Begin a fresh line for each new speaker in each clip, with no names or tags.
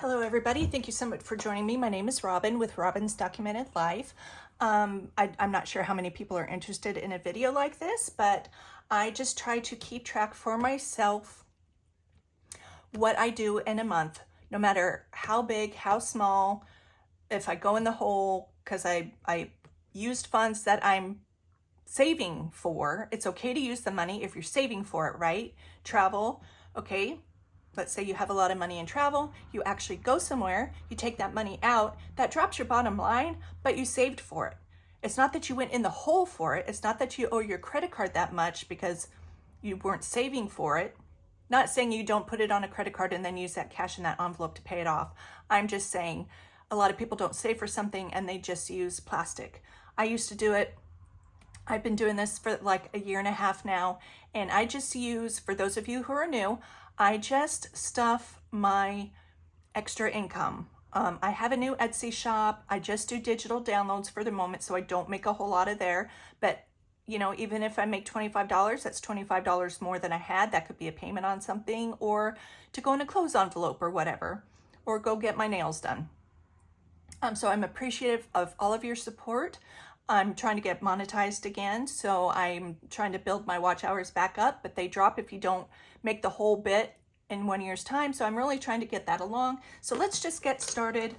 Hello everybody, thank you so much for joining me. My name is Robin with Robin's Documented Life. I'm not sure how many people are interested in a video like this, but I just try to keep track for myself what I do in a month, no matter how big, how small, if I go in the hole, because I used funds that I'm saving for. It's okay to use the money if you're saving for it, right? Travel, okay? Let's say you have a lot of money in travel, you actually go somewhere, you take that money out, that drops your bottom line, but you saved for it. It's not that you went in the hole for it. It's not that you owe your credit card that much because you weren't saving for it. Not saying you don't put it on a credit card and then use that cash in that envelope to pay it off. I'm just saying a lot of people don't save for something and they just use plastic. I used to do it. I've been doing this for like a year and a half now, and I just use, for those of you who are new, I just stuff my extra income. I have a new Etsy shop. I just do digital downloads for the moment, so I don't make a whole lot of there. But, you know, even if I make $25, that's $25 more than I had. That could be a payment on something, or to go in a clothes envelope or whatever, or go get my nails done. So I'm appreciative of all of your support. I'm trying to get monetized again, so I'm trying to build my watch hours back up, but they drop if you don't make the whole bit in 1 year's time. So I'm really trying to get that along. So let's just get started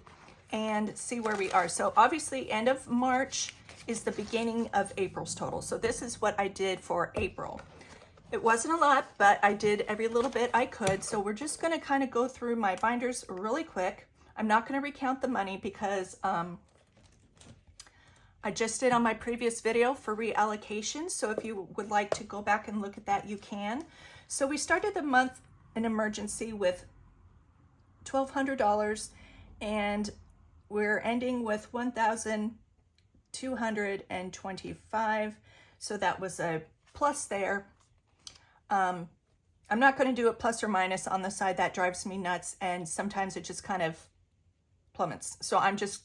and see where we are. So obviously end of March is the beginning of April's total. So this is what I did for April. It wasn't a lot, but I did every little bit I could. So we're just going to kind of go through my binders really quick. I'm not going to recount the money because I just did on my previous video for reallocation. So if you would like to go back and look at that, you can. So we started the month in emergency with $1,200 and we're ending with $1,225. So that was a plus there. I'm not going to do a plus or minus on the side. That drives me nuts. And sometimes it just kind of plummets. So I'm just,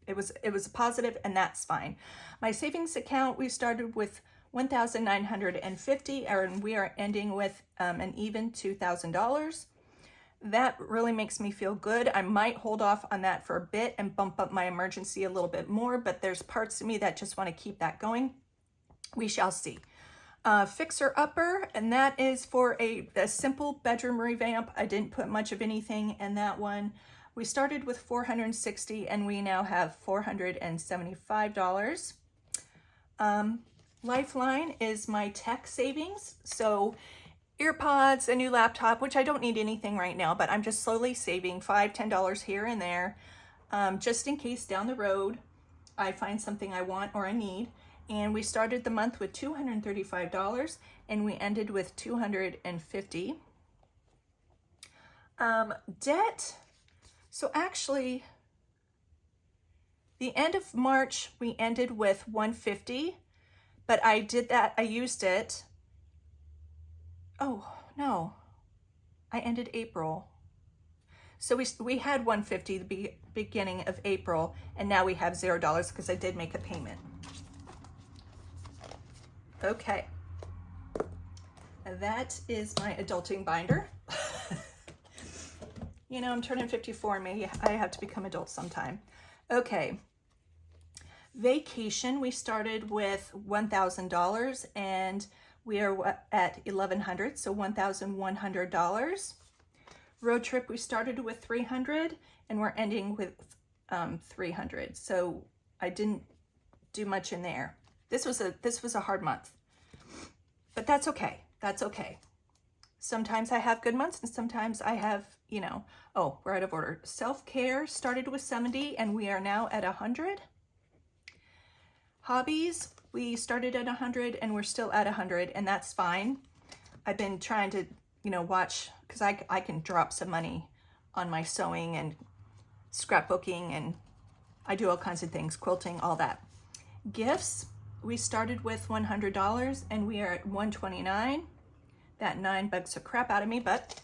it was a positive, and that's fine. My savings account, we started with $1,950 and we are ending with an even $2,000. That really makes me feel good. I might hold off on that for a bit and bump up my emergency a little bit more, but there's parts of me that just want to keep that going. We shall see. Fixer upper, and that is for a simple bedroom revamp. I didn't put much of anything in that one. We started with $460 and we now have $475. Lifeline is my tech savings. So earpods, a new laptop, which I don't need anything right now, but I'm just slowly saving $5, $10 here and there, just in case down the road I find something I want or I need. And we started the month with $235 and we ended with $250. Debt. So actually, the end of March, we ended with $150, but I did that, I used it. Oh, no, I ended April. So we had $150 the beginning of April, and now we have $0 because I did make a payment. Okay, that is my adulting binder. You know, I'm turning 54 and maybe I have to become adult sometime. Okay. Vacation, we started with $1,000 and we are at $1,100, so $1,100. Road trip, we started with $300 and we're ending with $300. So I didn't do much in there. This was a hard month, but that's okay. That's okay. Sometimes I have good months and sometimes I have, you know, oh, we're out of order. Self-care started with 70 and we are now at 100. Hobbies, we started at 100 and we're still at 100, and that's fine. I've been trying to, you know, watch, because I can drop some money on my sewing and scrapbooking, and I do all kinds of things, quilting, all that. Gifts, we started with $100 and we are at $129. That 9 bugs the crap out of me, but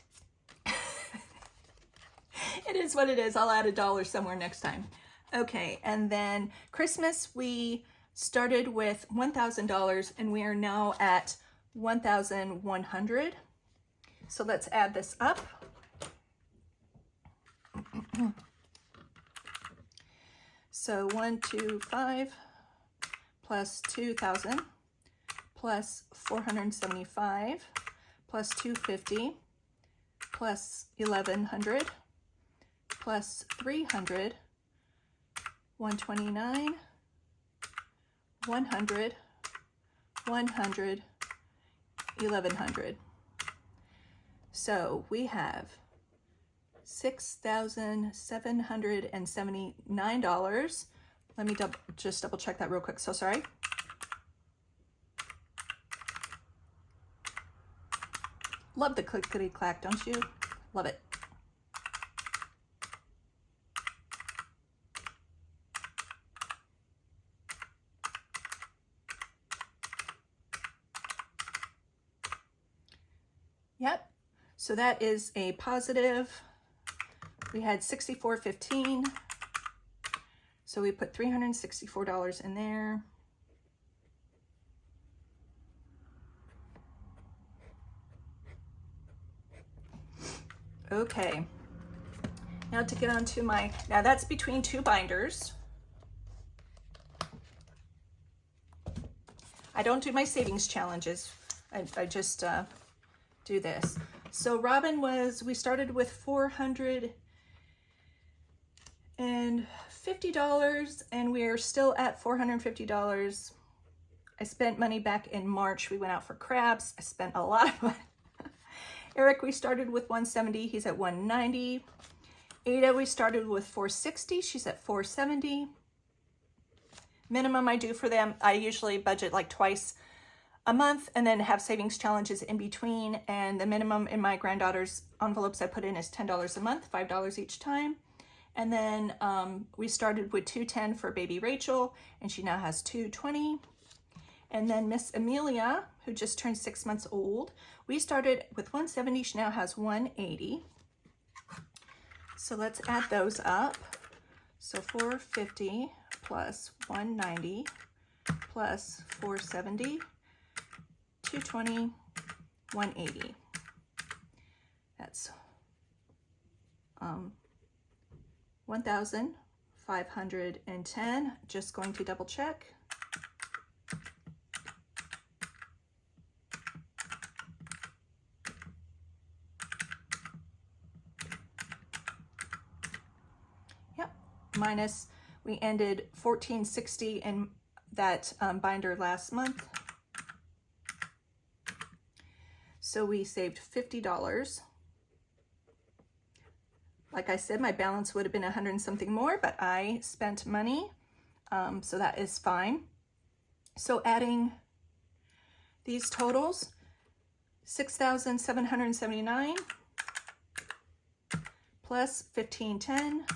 it is what it is. I'll add $1 somewhere next time. Okay, and then Christmas, we started with $1,000 and we are now at $1,100. So let's add this up. So 125 plus 2,000 plus 475 plus 250 plus 1,100 plus 300, 129, 100, 100, 1,100. So we have $6,779. Let me just double check that real quick. So sorry. Love the clickety clack, don't you? Love it. Yep. So that is a positive. We had 64.15. So we put $364 in there. Okay. Now to get onto my, now that's between two binders. I don't do my savings challenges. I just do this. So Robin we started with $450 and we're still at $450. I spent money back in March. We went out for crabs. I spent a lot of money. Eric, we started with 170. He's at 190. Ada, we started with 460. She's at 470. Minimum I do for them, I usually budget like twice a month and then have savings challenges in between. And the minimum in my granddaughter's envelopes I put in is $10 a month, $5 each time. And then we started with 210 for baby Rachel, and she now has 220. And then Miss Amelia, who just turned 6 months old, we started with 170. She now has 180. So let's add those up. So 450 plus 190 plus 470, 220, 180. That's 1,510. Just going to double check. Minus, we ended 1,460 in that binder last month. So we saved $50. Like I said, my balance would have been 100 and something more, but I spent money, so that is fine. So adding these totals, 6,779 plus 1,510,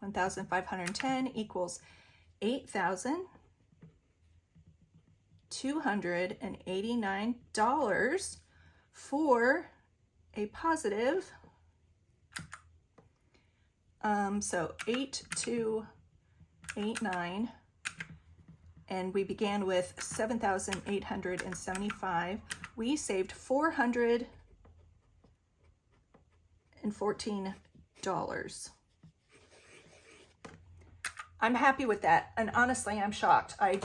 1,510 equals $8,289 for a positive. So 8,289, and we began with 7,875. We saved $414. I'm happy with that, and honestly, I'm shocked. I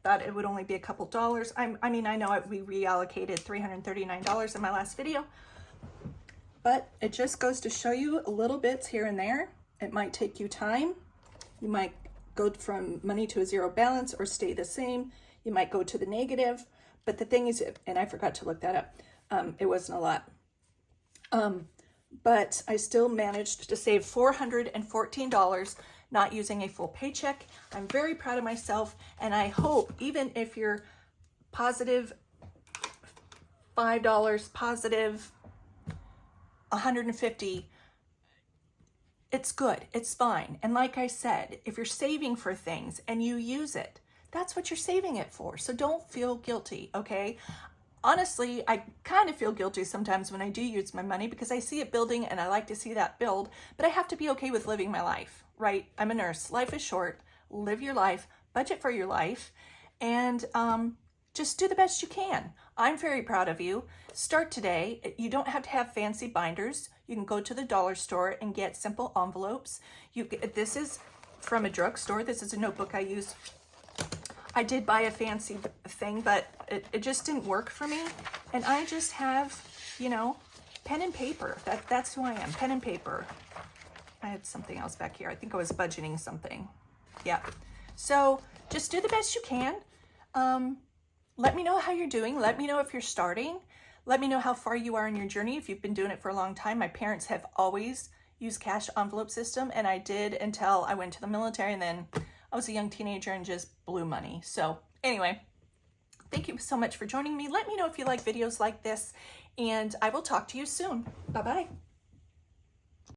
thought it would only be a couple dollars. I mean, I know we reallocated $339 in my last video, but it just goes to show you a little bits here and there. It might take you time. You might go from money to a zero balance or stay the same. You might go to the negative, but the thing is, and I forgot to look that up, it wasn't a lot. But I still managed to save $414 not using a full paycheck. I'm very proud of myself, and I hope even if you're positive $5, positive 150, it's good, it's fine. And like I said, if you're saving for things and you use it, that's what you're saving it for. So don't feel guilty, okay? Honestly, I kind of feel guilty sometimes when I do use my money because I see it building and I like to see that build, but I have to be okay with living my life, right? I'm a nurse. Life is short. Live your life, budget for your life, and just do the best you can. I'm very proud of you. Start today. You don't have to have fancy binders. You can go to the dollar store and get simple envelopes. This is from a drugstore. This is a notebook I use. I did buy a fancy thing, but it just didn't work for me. And I just have, you know, pen and paper. That's who I am, pen and paper. I had something else back here. I think I was budgeting something. Yeah. So just do the best you can. Let me know how you're doing. Let me know if you're starting. Let me know how far you are in your journey if you've been doing it for a long time. My parents have always used cash envelope system, and I did until I went to the military, and then I was a young teenager and just blew money. So anyway, thank you so much for joining me. Let me know if you like videos like this, and I will talk to you soon. Bye-bye.